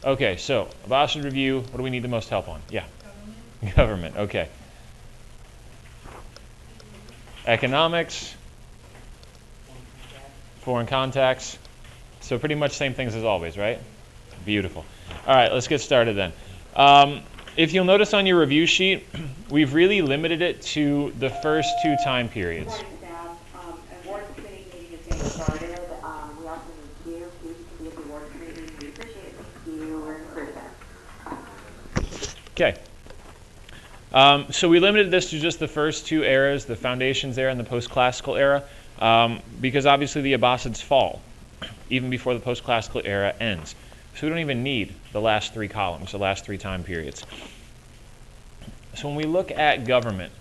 Okay, so Abbasid review, what do we need the most help on? Yeah. Government, okay. Economics, foreign contacts. So pretty much same things as always, right? Beautiful. All right, let's get started then. If you'll notice on your review sheet, we've really limited it to the first two time periods. Okay. So we limited this to just the first two eras, the Foundations era and the Post-Classical era, because obviously the Abbasids fall even before the Post-Classical era ends. So we don't even need the last three columns, the last three time periods. So when we look at government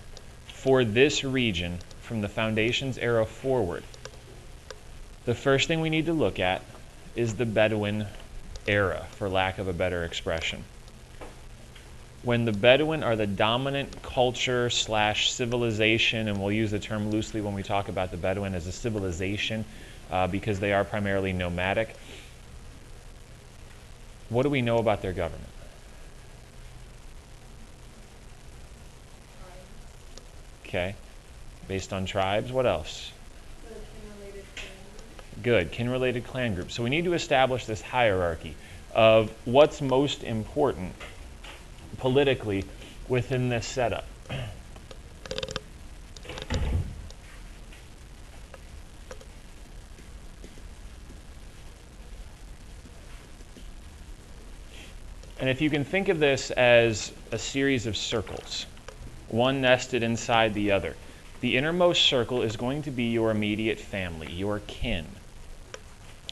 for this region from the Foundations era forward, the first thing we need to look at is the Bedouin era, for lack of a better expression. When the Bedouin are the dominant culture / civilization, and we'll use the term loosely when we talk about the Bedouin as a civilization because they are primarily nomadic, what do we know about their government? Okay, based on tribes. What else? Good, kin-related clan groups. So we need to establish this hierarchy of what's most important politically within this setup. And if you can think of this as a series of circles, one nested inside the other, the innermost circle is going to be your immediate family, your kin.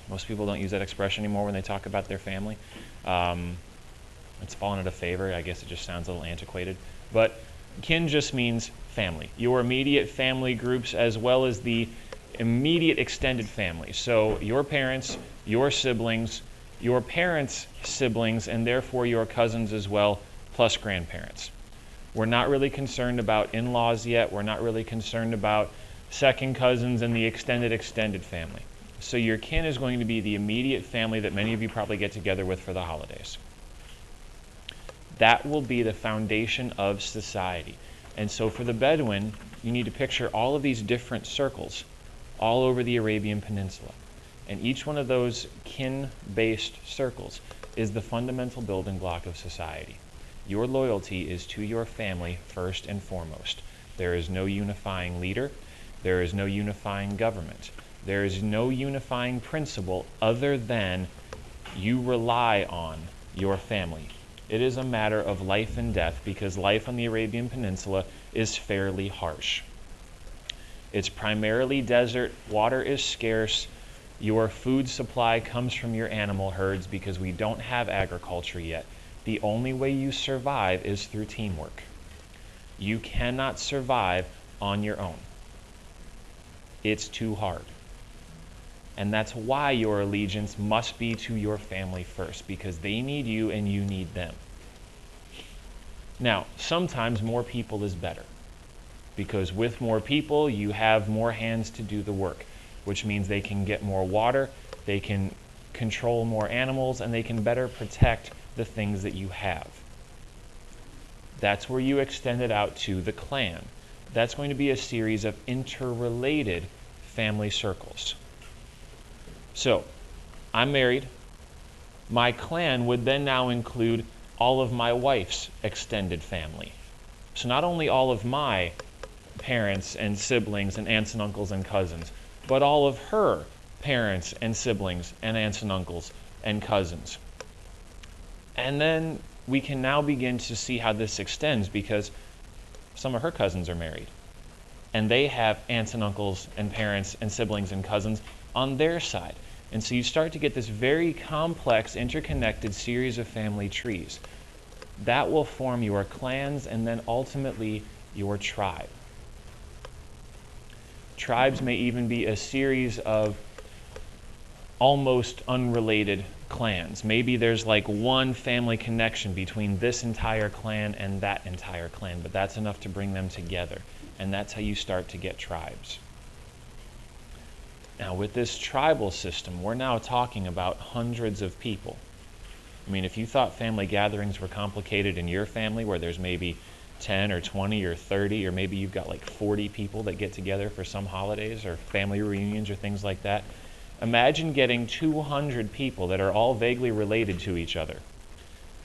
Most people don't use that expression anymore when they talk about their family. It's fallen out of favor. I guess it just sounds a little antiquated. But kin just means family. Your immediate family groups as well as the immediate extended family. So your parents, your siblings, your parents' siblings, and therefore your cousins as well, plus grandparents. We're not really concerned about in-laws yet. We're not really concerned about second cousins and the extended family. So your kin is going to be the immediate family that many of you probably get together with for the holidays. That will be the foundation of society. And so for the Bedouin, you need to picture all of these different circles all over the Arabian Peninsula. And each one of those kin-based circles is the fundamental building block of society. Your loyalty is to your family first and foremost. There is no unifying leader. There is no unifying government. There is no unifying principle other than you rely on your family. It is a matter of life and death because life on the Arabian Peninsula is fairly harsh. It's primarily desert, water is scarce, your food supply comes from your animal herds because we don't have agriculture yet. The only way you survive is through teamwork. You cannot survive on your own. It's too hard. And that's why your allegiance must be to your family first, because they need you and you need them. Now, sometimes more people is better, because with more people, you have more hands to do the work, which means they can get more water, they can control more animals, and they can better protect the things that you have. That's where you extend it out to the clan. That's going to be a series of interrelated family circles. So, I'm married. My clan would then now include all of my wife's extended family. So not only all of my parents and siblings and aunts and uncles and cousins, but all of her parents and siblings and aunts and uncles and cousins. And then we can now begin to see how this extends, because some of her cousins are married. And they have aunts and uncles and parents and siblings and cousins on their side. And so you start to get this very complex, interconnected series of family trees. That will form your clans and then ultimately your tribe. Tribes may even be a series of almost unrelated clans. Maybe there's like one family connection between this entire clan and that entire clan, but that's enough to bring them together. And that's how you start to get tribes. Now with this tribal system, we're now talking about hundreds of people. I mean, if you thought family gatherings were complicated in your family, where there's maybe 10 or 20 or 30, or maybe you've got like 40 people that get together for some holidays or family reunions or things like that, imagine getting 200 people that are all vaguely related to each other.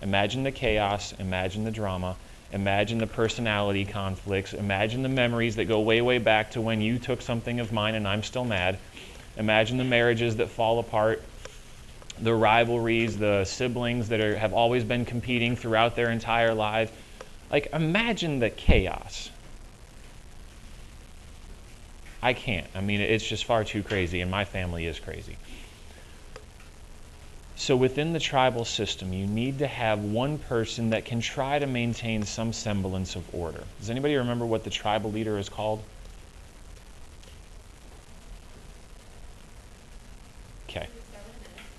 Imagine the chaos, imagine the drama, imagine the personality conflicts, imagine the memories that go way, way back to when you took something of mine and I'm still mad. Imagine the marriages that fall apart, the rivalries, the siblings that have always been competing throughout their entire lives. Like, imagine the chaos. I can't. I mean, it's just far too crazy, and my family is crazy. So within the tribal system, you need to have one person that can try to maintain some semblance of order. Does anybody remember what the tribal leader is called? Okay.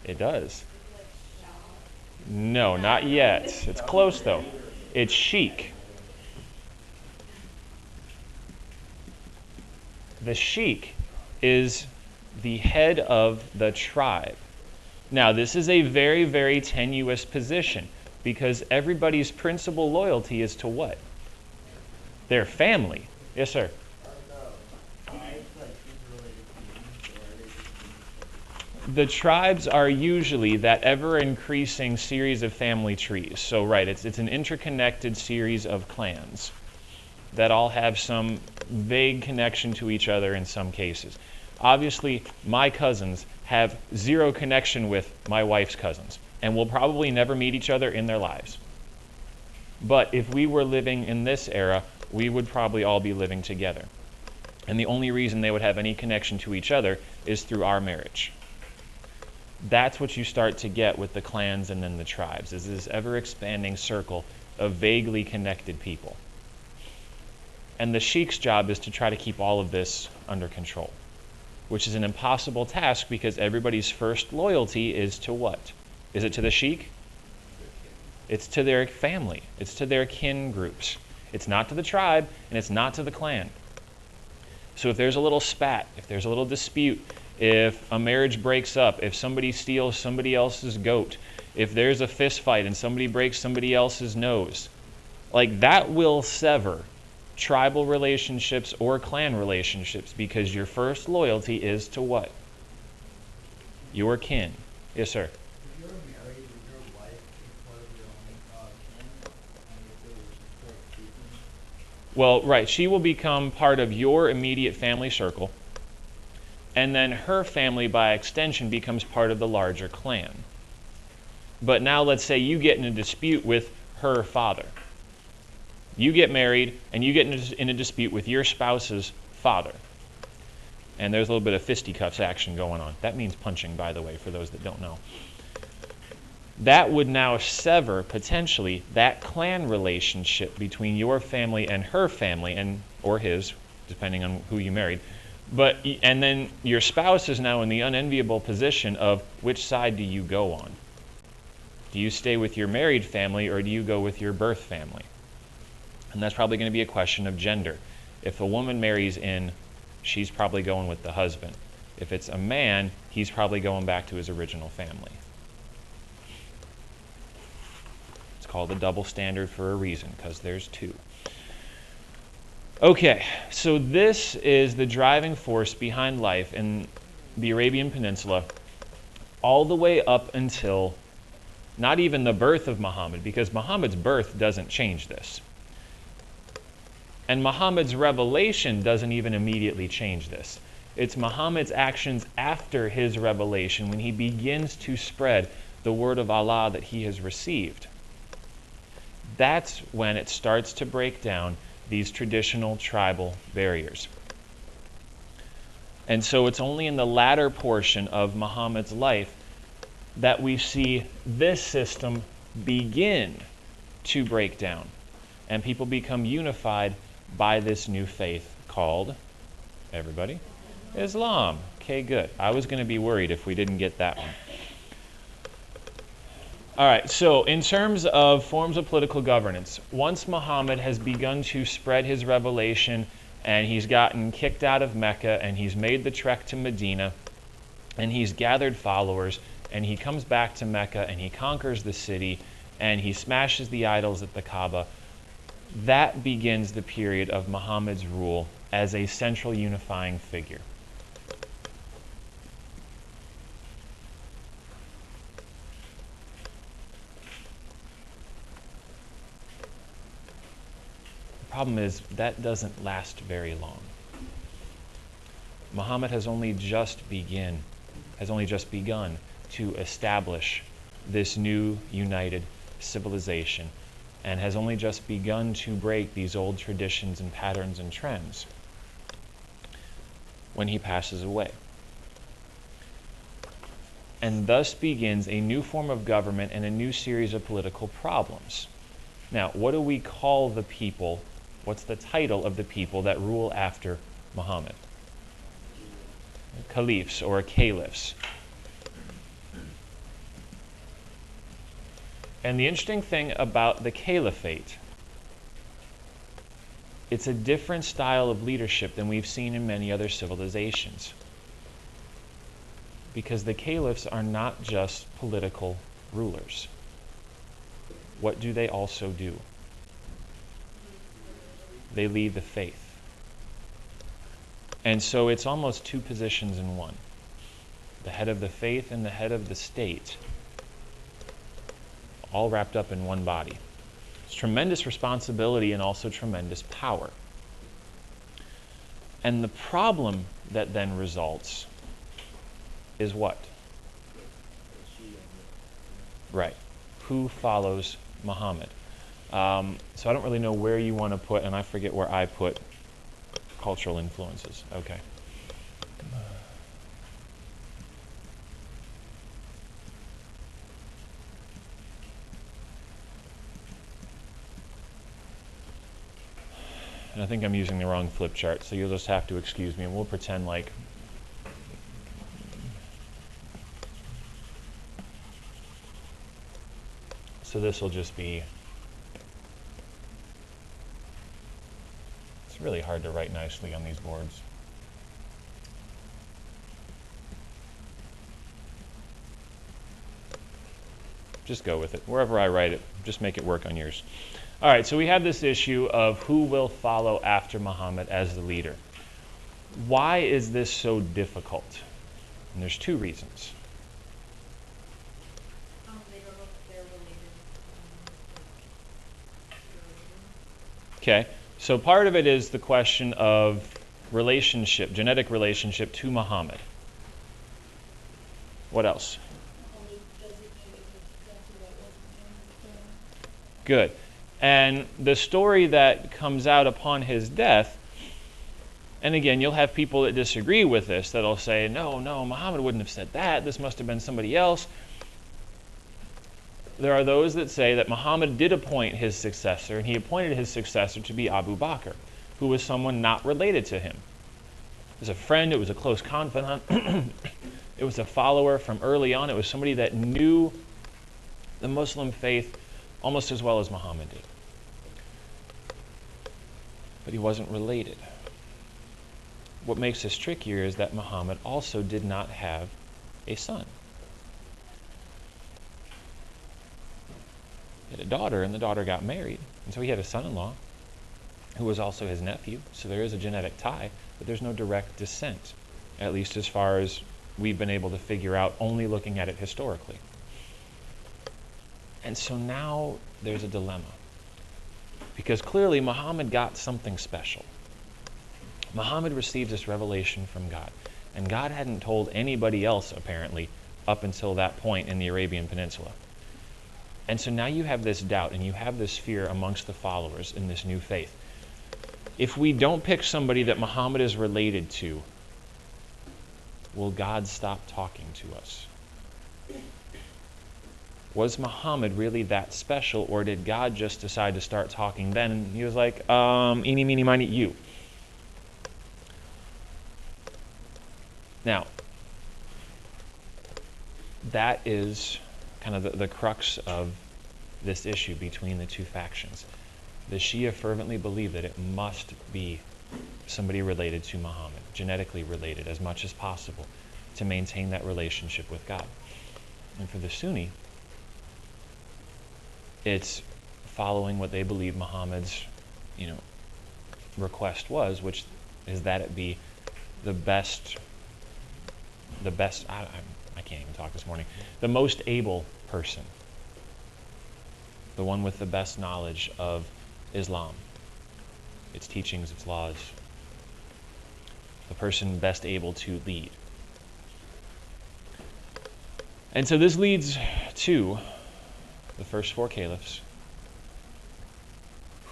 It does. No, not yet. It's close, though. It's sheik. The sheik is the head of the tribe. Now, this is a very, very tenuous position because everybody's principal loyalty is to what? Their family. Yes, sir. The tribes are usually that ever-increasing series of family trees. So, right, it's an interconnected series of clans that all have some vague connection to each other in some cases. Obviously, my cousins have zero connection with my wife's cousins and will probably never meet each other in their lives. But if we were living in this era, we would probably all be living together. And the only reason they would have any connection to each other is through our marriage. That's what you start to get with the clans and then the tribes, is this ever-expanding circle of vaguely connected people. And the sheik's job is to try to keep all of this under control, which is an impossible task because everybody's first loyalty is to what? Is it to the sheik? It's to their family. It's to their kin groups. It's not to the tribe, and it's not to the clan. So if there's a little spat, if there's a little dispute, if a marriage breaks up, if somebody steals somebody else's goat, if there's a fist fight and somebody breaks somebody else's nose, like that will sever tribal relationships or clan relationships because your first loyalty is to what? Your kin. Yes, sir. If you're married, would your wife be part of your own kin? And if there was support treatment? Well, right. She will become part of your immediate family circle, and then her family, by extension, becomes part of the larger clan. But now let's say you get in a dispute with her father. You get married, and you get in a dispute with your spouse's father. And there's a little bit of fisticuffs action going on. That means punching, by the way, for those that don't know. That would now sever, potentially, that clan relationship between your family and her family, or his, depending on who you married. And then your spouse is now in the unenviable position of which side do you go on? Do you stay with your married family, or do you go with your birth family? And that's probably going to be a question of gender. If a woman marries in, she's probably going with the husband. If it's a man, he's probably going back to his original family. It's called a double standard for a reason, because there's two. Okay, so this is the driving force behind life in the Arabian Peninsula all the way up until not even the birth of Muhammad, because Muhammad's birth doesn't change this. And Muhammad's revelation doesn't even immediately change this. It's Muhammad's actions after his revelation when he begins to spread the word of Allah that he has received. That's when it starts to break down these traditional tribal barriers. And so it's only in the latter portion of Muhammad's life that we see this system begin to break down, and people become unified by this new faith called, everybody? Islam. Okay, good. I was going to be worried if we didn't get that one. All right, so in terms of forms of political governance, once Muhammad has begun to spread his revelation and he's gotten kicked out of Mecca and he's made the trek to Medina and he's gathered followers and he comes back to Mecca and he conquers the city and he smashes the idols at the Kaaba. That begins the period of Muhammad's rule as a central unifying figure. The problem is that doesn't last very long. Muhammad has only just begun to establish this new united civilization, and has only just begun to break these old traditions and patterns and trends when he passes away. And thus begins a new form of government and a new series of political problems. Now, what do we call the people? What's the title of the people that rule after Muhammad? Caliphs or caliphs. And the interesting thing about the Caliphate, it's a different style of leadership than we've seen in many other civilizations. Because the caliphs are not just political rulers. What do they also do? They lead the faith. And so it's almost two positions in one. The head of the faith and the head of the state, all wrapped up in one body. It's tremendous responsibility and also tremendous power. And the problem that then results is what? Right. Who follows Muhammad? So I don't really know where you want to put, and I forget where I put cultural influences. Okay. And I think I'm using the wrong flip chart, so you'll just have to excuse me, and we'll pretend like so this will just be, it's really hard to write nicely on these boards. Just go with it. Wherever I write it, just make it work on yours. All right, so we have this issue of who will follow after Muhammad as the leader. Why is this so difficult? And there's two reasons. They don't know if they're related. Okay, so part of it is the question of relationship, genetic relationship to Muhammad. What else? Good. And the story that comes out upon his death, and again, you'll have people that disagree with this, that'll say, no, Muhammad wouldn't have said that. This must have been somebody else. There are those that say that Muhammad did appoint his successor, and he appointed his successor to be Abu Bakr, who was someone not related to him. It was a friend, it was a close confidant, it was a follower from early on. It was somebody that knew the Muslim faith almost as well as Muhammad did. But he wasn't related. What makes this trickier is that Muhammad also did not have a son. He had a daughter, and the daughter got married. And so he had a son-in-law who was also his nephew. So there is a genetic tie, but there's no direct descent, at least as far as we've been able to figure out only looking at it historically. And so now there's a dilemma. Because clearly Muhammad got something special. Muhammad received this revelation from God. And God hadn't told anybody else, apparently, up until that point in the Arabian Peninsula. And so now you have this doubt and you have this fear amongst the followers in this new faith. If we don't pick somebody that Muhammad is related to, will God stop talking to us? Was Muhammad really that special, or did God just decide to start talking then? And he was like, eeny, meeny, miny, you. Now, that is kind of the crux of this issue between the two factions. The Shia fervently believe that it must be somebody related to Muhammad, genetically related as much as possible, to maintain that relationship with God. And for the Sunni, it's following what they believe Muhammad's, request was, which is that it be the best, I can't even talk this morning, the most able person, the one with the best knowledge of Islam, its teachings, its laws, the person best able to lead. And so this leads to the first four caliphs,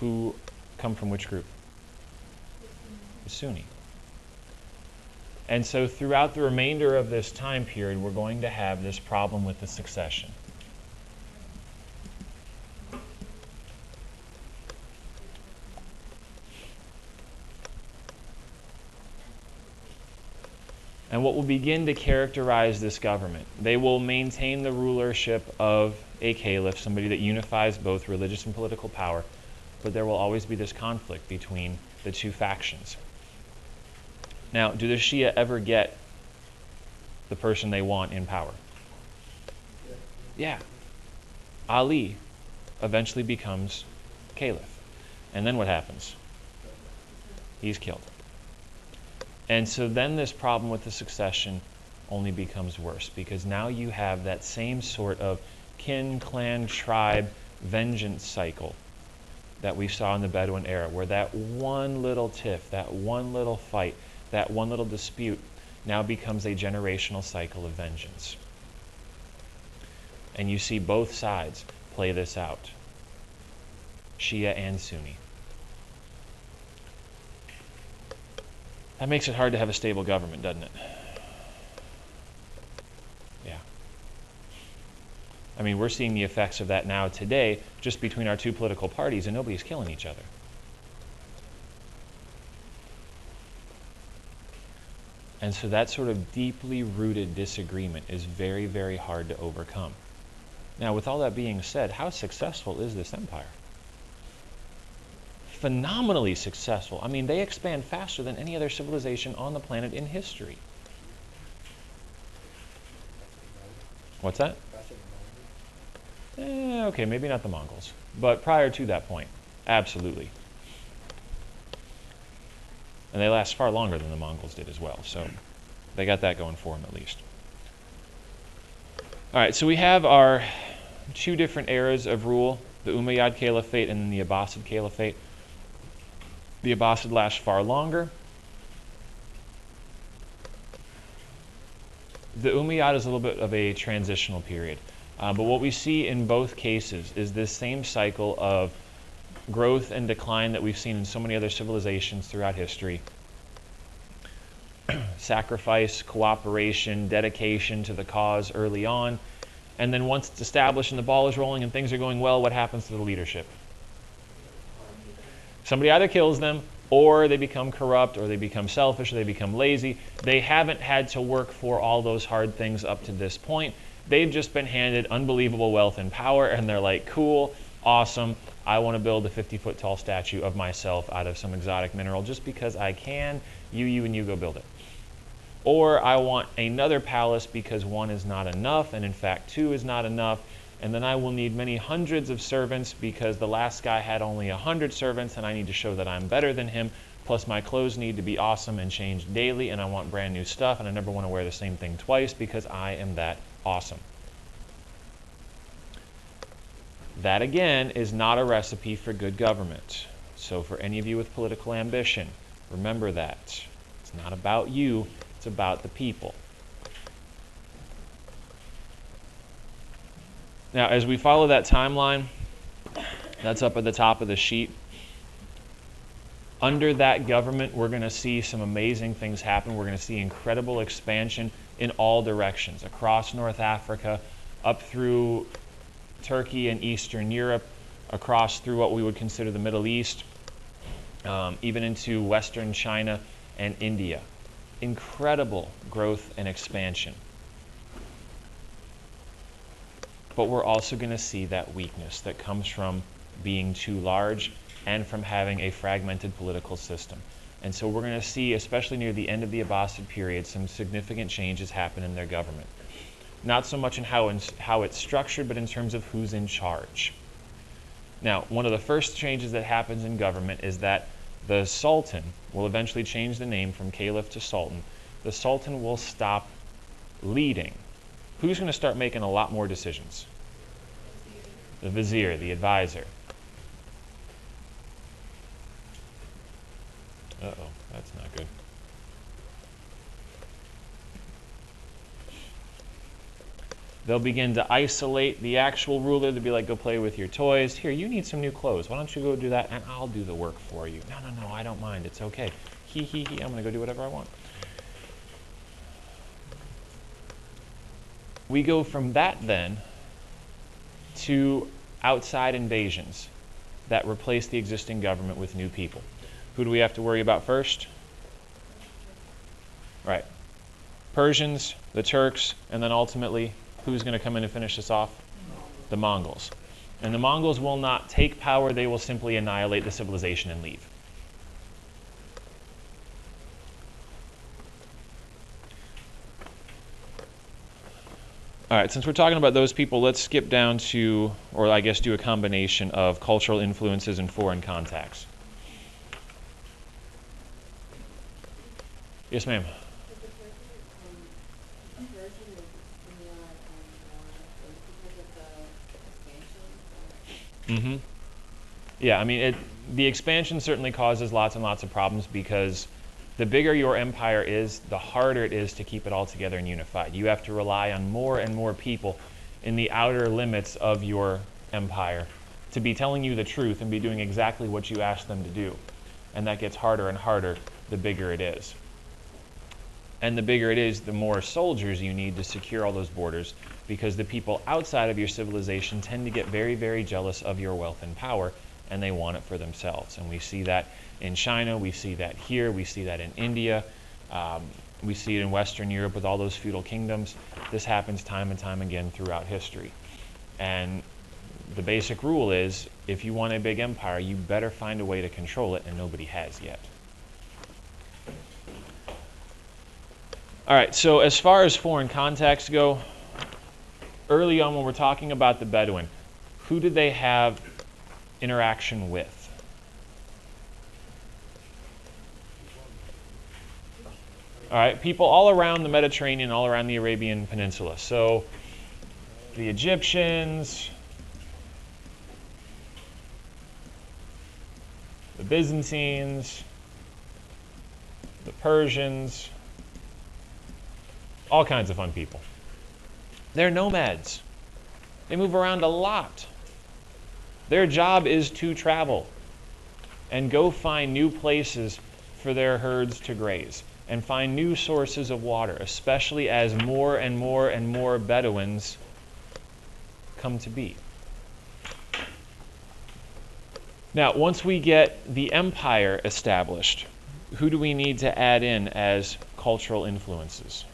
who come from which group? The Sunni. And so throughout the remainder of this time period, we're going to have this problem with the succession. And what will begin to characterize this government, they will maintain the rulership of a caliph, somebody that unifies both religious and political power, but there will always be this conflict between the two factions. Now, do the Shia ever get the person they want in power? Yeah. Ali eventually becomes caliph. And then what happens? He's killed. And so then this problem with the succession only becomes worse, because now you have that same sort of kin, clan, tribe, vengeance cycle that we saw in the Bedouin era, where that one little tiff, that one little fight, that one little dispute now becomes a generational cycle of vengeance. And you see both sides play this out, Shia and Sunni. That makes it hard to have a stable government, doesn't it? Yeah. I mean, we're seeing the effects of that now today, just between our two political parties, and nobody's killing each other. And so that sort of deeply rooted disagreement is very, very hard to overcome. Now, with all that being said, how successful is this empire? Phenomenally successful. I mean, they expand faster than any other civilization on the planet in history. What's that? Okay, maybe not the Mongols, but prior to that point, absolutely. And they last far longer than the Mongols did as well, so they got that going for them at least. All right, so we have our two different eras of rule, the Umayyad Caliphate and then the Abbasid Caliphate. The Abbasid lasts far longer. The Umayyad is a little bit of a transitional period. But what we see in both cases is this same cycle of growth and decline that we've seen in so many other civilizations throughout history. Sacrifice, cooperation, dedication to the cause early on. And then once it's established and the ball is rolling and things are going well, what happens to the leadership? Somebody either kills them, or they become corrupt, or they become selfish, or they become lazy. They haven't had to work for all those hard things up to this point. They've just been handed unbelievable wealth and power, and they're like, cool, awesome, I want to build a 50-foot tall statue of myself out of some exotic mineral just because I can. You, and you go build it. Or I want another palace because one is not enough, and in fact two is not enough, and then I will need many hundreds of servants because the last guy had only 100 servants and I need to show that I'm better than him, plus my clothes need to be awesome and changed daily, and I want brand new stuff, and I never want to wear the same thing twice because I am that awesome. That again is not a recipe for good government. So for any of you with political ambition, remember that. It's not about you, it's about the people. Now, as we follow that timeline, that's up at the top of the sheet. Under that government, we're going to see some amazing things happen. We're going to see incredible expansion in all directions, across North Africa, up through Turkey and Eastern Europe, across through what we would consider the Middle East, even into Western China and India. Incredible growth and expansion. But we're also going to see that weakness that comes from being too large and from having a fragmented political system. And so we're going to see, especially near the end of the Abbasid period, some significant changes happen in their government. not so much in how it's structured, but in terms of who's in charge. Now, one of the first changes that happens in government is that the Sultan will eventually change the name from Caliph to Sultan. The Sultan will stop leading. Who's going to start making a lot more decisions? The Vizier, the advisor. Uh-oh, that's not good. They'll begin to isolate the actual ruler. They'll be like, go play with your toys. Here, you need some new clothes. Why don't you go do that, and I'll do the work for you. No, I don't mind. It's okay. He, I'm going to go do whatever I want. We go from that, then, to outside invasions that replace the existing government with new people. Who do we have to worry about first? Right. Persians, the Turks, and then ultimately, who's going to come in and finish this off? The Mongols. And the Mongols will not take power. They will simply annihilate the civilization and leave. All right, since we're talking about those people, let's skip down to, or I guess do a combination of cultural influences and foreign contacts. Yes, ma'am. Mm-hmm. Yeah, I mean, the expansion certainly causes lots and lots of problems because the bigger your empire is, the harder it is to keep it all together and unified. You have to rely on more and more people in the outer limits of your empire to be telling you the truth and be doing exactly what you ask them to do. And that gets harder and harder the bigger it is. And the bigger it is, the more soldiers you need to secure all those borders, because the people outside of your civilization tend to get very, very jealous of your wealth and power, and they want it for themselves. And we see that in China, we see that here, we see that in India, we see it in Western Europe with all those feudal kingdoms. This happens time and time again throughout history. And the basic rule is, if you want a big empire, you better find a way to control it, and nobody has yet. All right, so as far as foreign contacts go, early on when we're talking about the Bedouin, who did they have interaction with? All right, people all around the Mediterranean, all around the Arabian Peninsula. So the Egyptians, the Byzantines, the Persians, all kinds of fun people. They're nomads. They move around a lot. Their job is to travel and go find new places for their herds to graze and find new sources of water, especially as more and more and more Bedouins come to be. Now, once we get the empire established, who do we need to add in as cultural influences?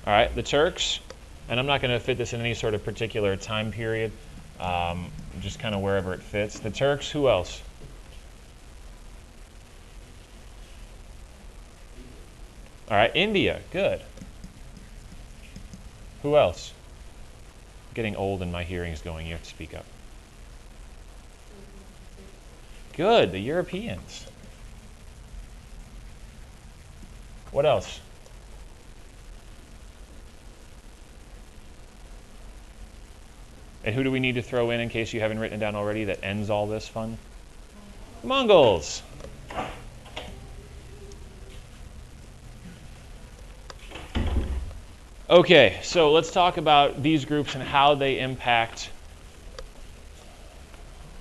All right, the Turks, and I'm not going to fit this in any sort of particular time period, just kind of wherever it fits. The Turks, who else? All right, India, good. Who else? I'm getting old and my hearing is going, you have to speak up. Good, the Europeans. What else? And who do we need to throw in case you haven't written it down already that ends all this fun? Mongols. Okay, so let's talk about these groups and how they impact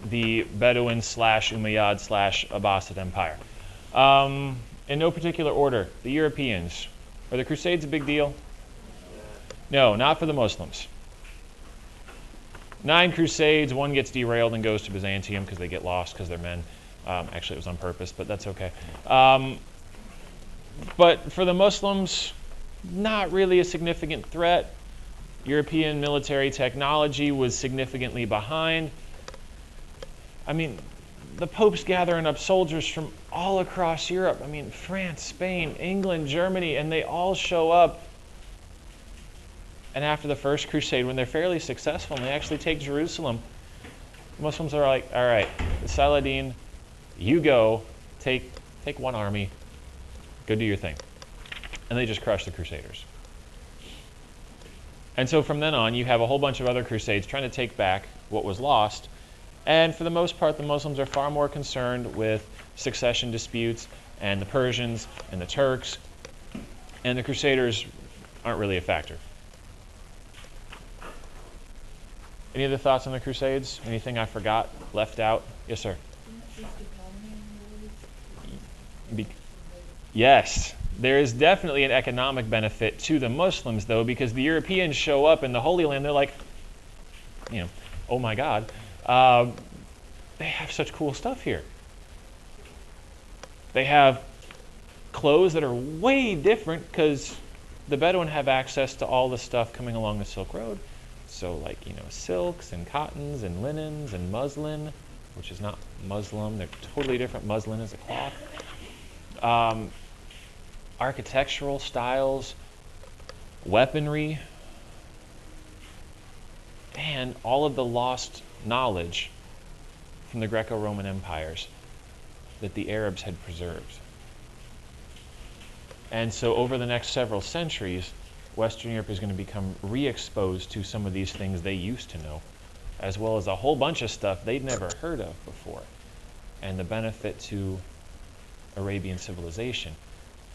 the Bedouin / Umayyad / Abbasid Empire. In no particular order, the Europeans. Are the Crusades a big deal? No, not for the Muslims. 9 Crusades, 1 gets derailed and goes to Byzantium because they get lost because they're men. Actually, it was on purpose, but that's okay. But for the Muslims, not really a significant threat. European military technology was significantly behind. I mean, the Pope's gathering up soldiers from all across Europe. I mean, France, Spain, England, Germany, and they all show up. And after the First Crusade, when they're fairly successful and they actually take Jerusalem, Muslims are like, all right, Saladin, you go, take one army, go do your thing. And they just crush the Crusaders. And so from then on, you have a whole bunch of other crusades trying to take back what was lost. And for the most part, the Muslims are far more concerned with succession disputes and the Persians and the Turks. And the Crusaders aren't really a factor. Any other thoughts on the Crusades? Anything I forgot, left out? Yes, sir. Yes, there is definitely an economic benefit to the Muslims, though, because the Europeans show up in the Holy Land. They're like, oh my God, they have such cool stuff here. They have clothes that are way different because the Bedouin have access to all the stuff coming along the Silk Road. So like, silks and cottons and linens and muslin, which is not Muslim. They're totally different. Muslin is a cloth. Architectural styles, weaponry, and all of the lost knowledge from the Greco-Roman empires that the Arabs had preserved. And so over the next several centuries, Western Europe is going to become re-exposed to some of these things they used to know, as well as a whole bunch of stuff they'd never heard of before. And the benefit to Arabian civilization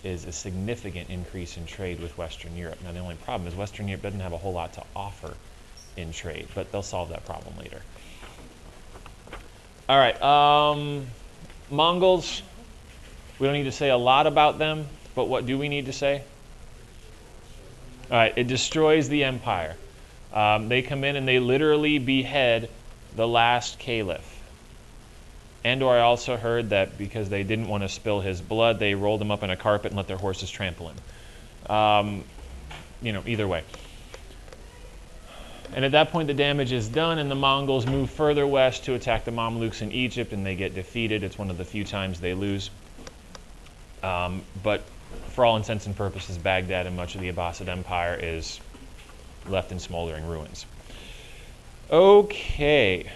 is a significant increase in trade with Western Europe. Now, the only problem is Western Europe doesn't have a whole lot to offer in trade, but they'll solve that problem later. All right, Mongols, we don't need to say a lot about them, but what do we need to say? All right, it destroys the empire. They come in and they literally behead the last caliph. And/or I also heard that because they didn't want to spill his blood, they rolled him up in a carpet and let their horses trample him. Either way. And at that point, the damage is done, and the Mongols move further west to attack the Mamluks in Egypt, and they get defeated. It's one of the few times they lose. But for all intents and purposes, Baghdad and much of the Abbasid Empire is left in smoldering ruins. Okay,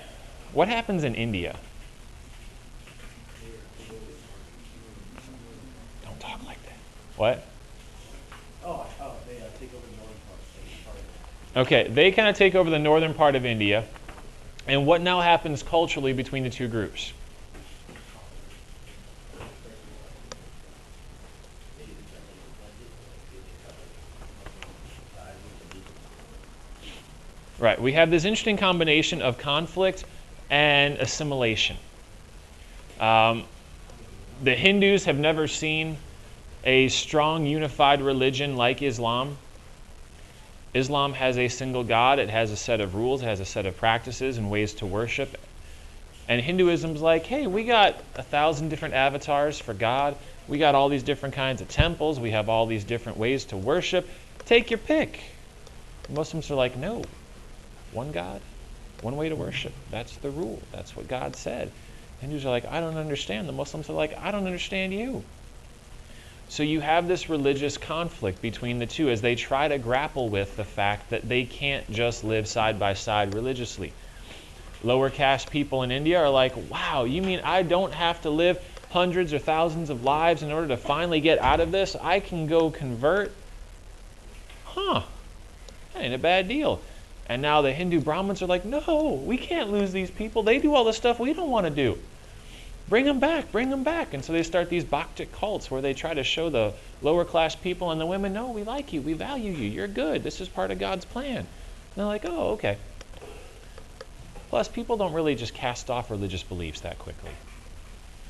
what happens in India? Don't talk like that. What? They take over the northern part of it. Okay, they kind of take over the northern part of India. And what now happens culturally between the two groups? Right, we have this interesting combination of conflict and assimilation. The Hindus have never seen a strong unified religion like Islam. Islam has a single God, it has a set of rules, it has a set of practices and ways to worship. And Hinduism's like, hey, we got 1,000 different avatars for God. We got all these different kinds of temples. We have all these different ways to worship. Take your pick. Muslims are like, no. One God, one way to worship. That's the rule. That's what God said. Hindus are like, I don't understand. The Muslims are like, I don't understand you. So you have this religious conflict between the two as they try to grapple with the fact that they can't just live side by side religiously. Lower caste people in India are like, wow, you mean I don't have to live hundreds or thousands of lives in order to finally get out of this? I can go convert? That ain't a bad deal. And now the Hindu Brahmins are like, no, we can't lose these people. They do all the stuff we don't want to do. Bring them back, bring them back. And so they start these Bhaktic cults where they try to show the lower class people and the women, no, we like you, we value you, you're good. This is part of God's plan. And they're like, oh, okay. Plus, people don't really just cast off religious beliefs that quickly.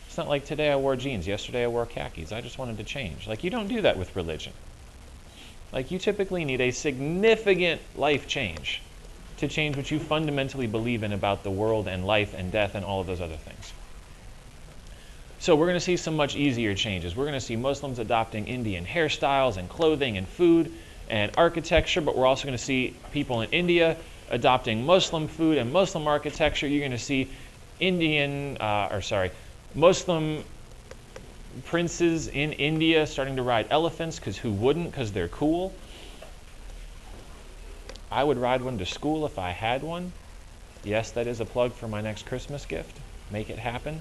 It's not like today I wore jeans, yesterday I wore khakis. I just wanted to change. Like, you don't do that with religion. Like, you typically need a significant life change to change what you fundamentally believe in about the world and life and death and all of those other things. So we're going to see some much easier changes. We're going to see Muslims adopting Indian hairstyles and clothing and food and architecture, but we're also going to see people in India adopting Muslim food and Muslim architecture. You're going to see Muslim princes in India starting to ride elephants, because who wouldn't? Because they're cool. I would ride one to school if I had one. Yes, that is a plug for my next Christmas gift. Make it happen.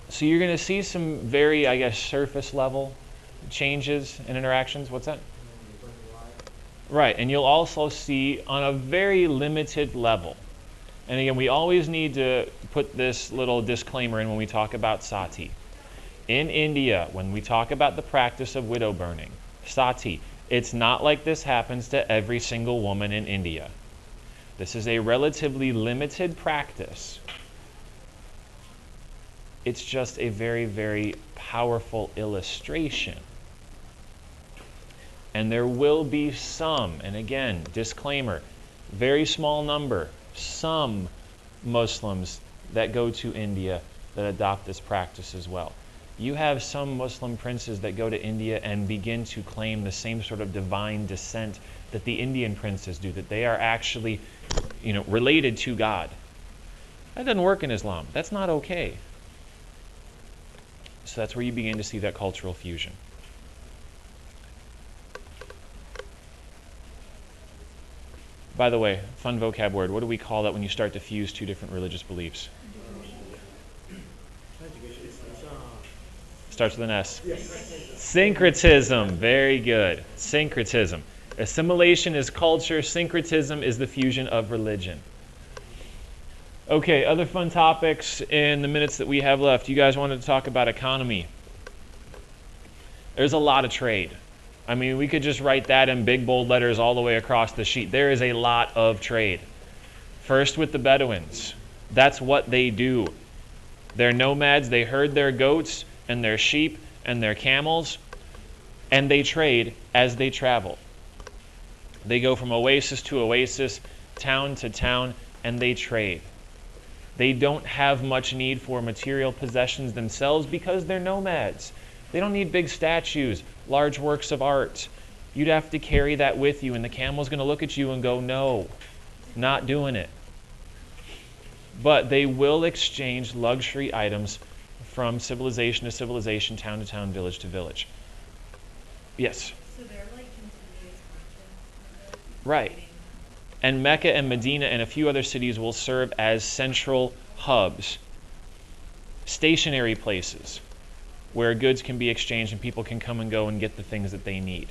So you're going to see some very, I guess, surface level changes and interactions. What's that? Right, and you'll also see on a very limited level. And again, we always need to put this little disclaimer in when we talk about sati. In India, when we talk about the practice of widow burning, sati, it's not like this happens to every single woman in India. This is a relatively limited practice. It's just a very, very powerful illustration. And there will be some, and again, disclaimer, very small number, some Muslims that go to India that adopt this practice as well. You have some Muslim princes that go to India and begin to claim the same sort of divine descent that the Indian princes do, that they are actually, related to God. That doesn't work in Islam. That's not okay. So that's where you begin to see that cultural fusion. By the way, fun vocab word. What do we call that when you start to fuse two different religious beliefs? Starts with an S. Yes. Syncretism. Very good. Syncretism. Assimilation is culture. Syncretism is the fusion of religion. Okay, other fun topics in the minutes that we have left. You guys wanted to talk about economy. There's a lot of trade. I mean, we could just write that in big bold letters all the way across the sheet. There is a lot of trade. First with the Bedouins. That's what they do. They're nomads. They herd their goats and their sheep and their camels, and they trade as they travel. They go from oasis to oasis, town to town, and they trade. They don't have much need for material possessions themselves because they're nomads. They don't need big statues, large works of art. You'd have to carry that with you, and the camel's going to look at you and go, no, not doing it. But they will exchange luxury items from civilization to civilization, town to town, village to village. Yes? So they're like continuous markets? Right. And Mecca and Medina and a few other cities will serve as central hubs, stationary places where goods can be exchanged and people can come and go and get the things that they need.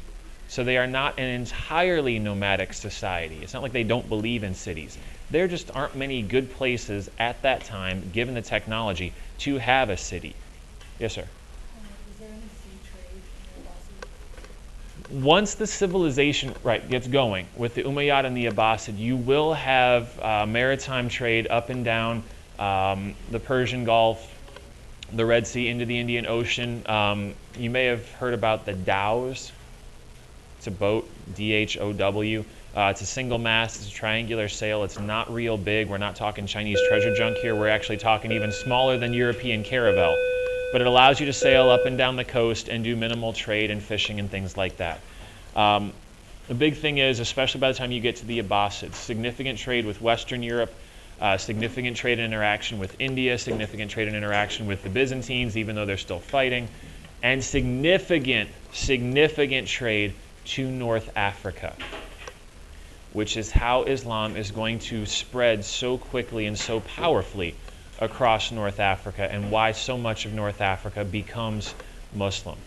So they are not an entirely nomadic society. It's not like they don't believe in cities. There just aren't many good places at that time, given the technology, to have a city. Yes, sir? Is there any sea trade in Abbasid? Once the civilization gets going with the Umayyad and the Abbasid, you will have maritime trade up and down the Persian Gulf, the Red Sea, into the Indian Ocean. You may have heard about the dhows. It's a boat, D-H-O-W. It's a single mast. It's a triangular sail. It's not real big. We're not talking Chinese treasure junk here. We're actually talking even smaller than European caravel. But it allows you to sail up and down the coast and do minimal trade and fishing and things like that. The big thing is, especially by the time you get to the Abbasids, significant trade with Western Europe, significant trade and interaction with India, significant trade and interaction with the Byzantines, even though they're still fighting, and significant trade to North Africa, which is how Islam is going to spread so quickly and so powerfully across North Africa, and why so much of North Africa becomes Muslim.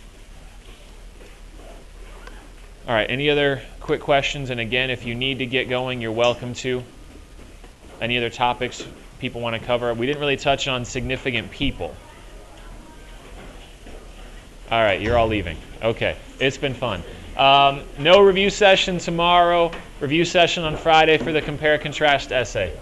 All right, any other quick questions? And again, if you need to get going, you're welcome to. Any other topics people want to cover? We didn't really touch on significant people. All right, you're all leaving. Okay, it's been fun. No review session tomorrow. Review session on Friday for the compare-contrast essay.